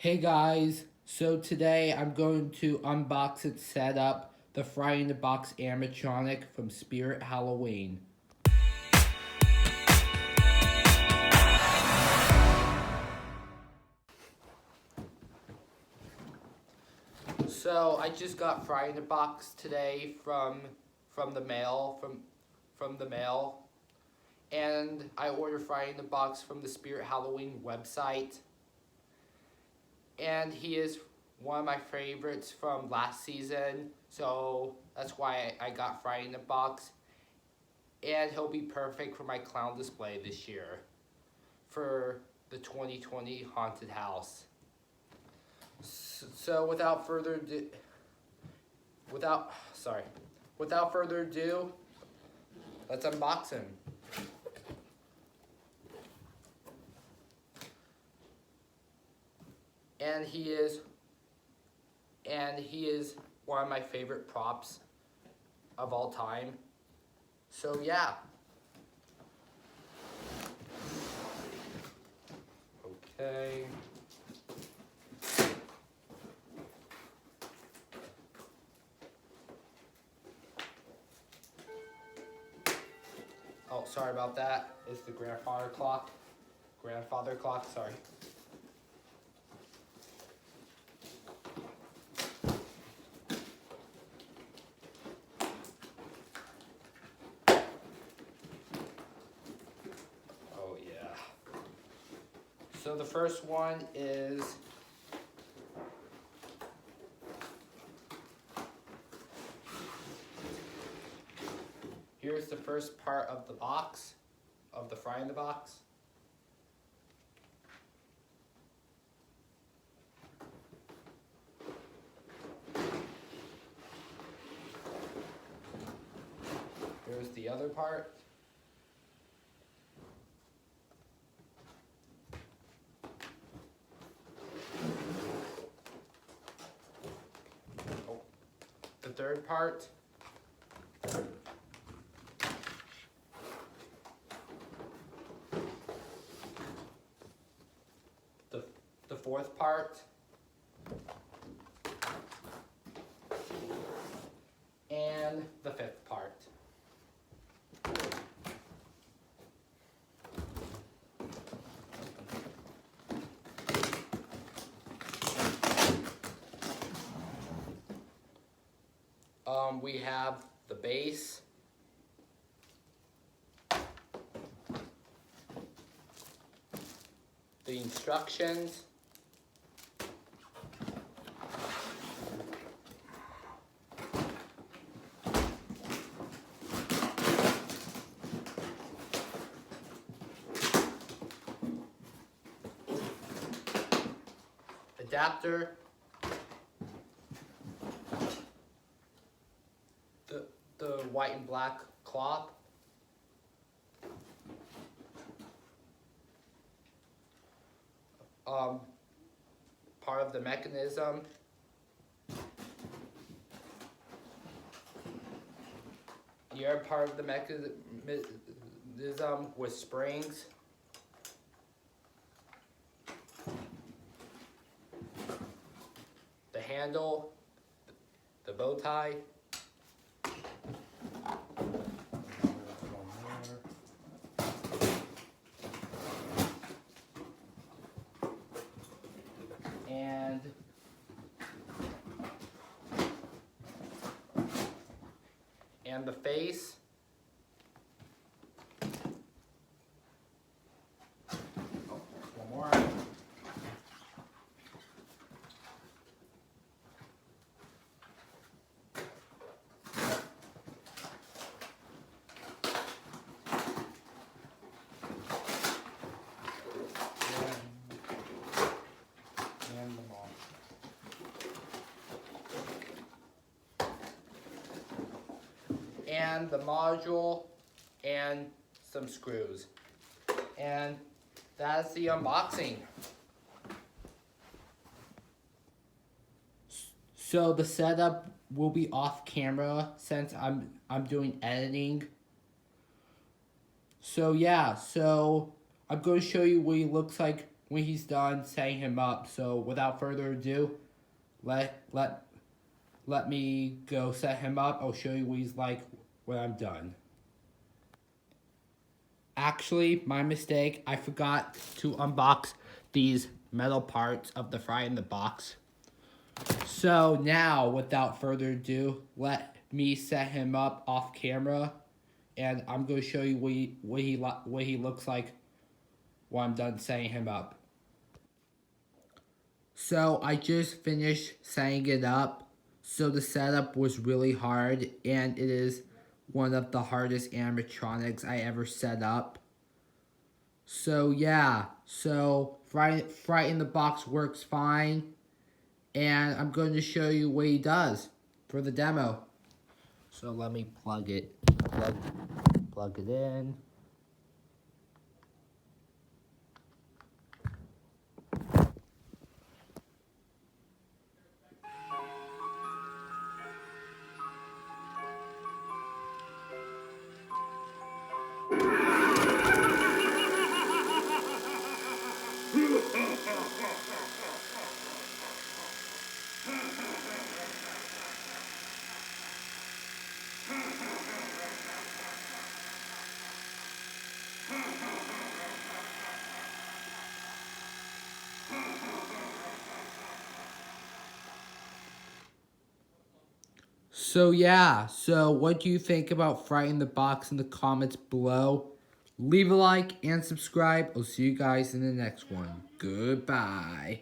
Hey guys, so today I'm going to unbox and set up the Fright in the Box animatronic from Spirit Halloween. So I just got Fright in the Box today from the mail from the mail, and I ordered Fright in the Box from the Spirit Halloween website. And he is one of my favorites from last season, so that's why I got Fright in the Box. And he'll be perfect for my clown display this year for the 2020 haunted house. So without further ado, without further ado, let's unbox him. And he is one of my favorite props of all time. So yeah. Okay. Oh, sorry about that. It's the grandfather clock. Grandfather clock, sorry. Oh yeah. So the first one is here's the first part of the box, of the Fright in the Box. Here's the other part. Oh, the third part. The fourth part. And the fifth part. We have the base, the instructions, adapter, the white and black cloth, part of the mechanism, the other part of the mechanism with springs, the handle, the bow tie, and the face. Oh, one more. And the ball. And the module and some screws. And that's the unboxing. So the setup will be off camera since I'm doing editing. So yeah, so I'm going to show you what he looks like when he's done setting him up. So without further ado, let me go set him up. I'll show you what he's like when I'm done. Actually, my mistake. I forgot to unbox these metal parts of the Fright in the box. So now, without further ado, let me set him up off camera, and I'm going to show you what he looks like when I'm done setting him up. So I just finished setting it up. So the setup was really hard, and it is one of the hardest animatronics I ever set up. So yeah, so Fright in the box works fine, and I'm going to show you what he does for the demo. So let me plug it in. So yeah, so what do you think about Fright in the Box in the comments below? Leave a like and subscribe. I'll see you guys in the next one. Goodbye.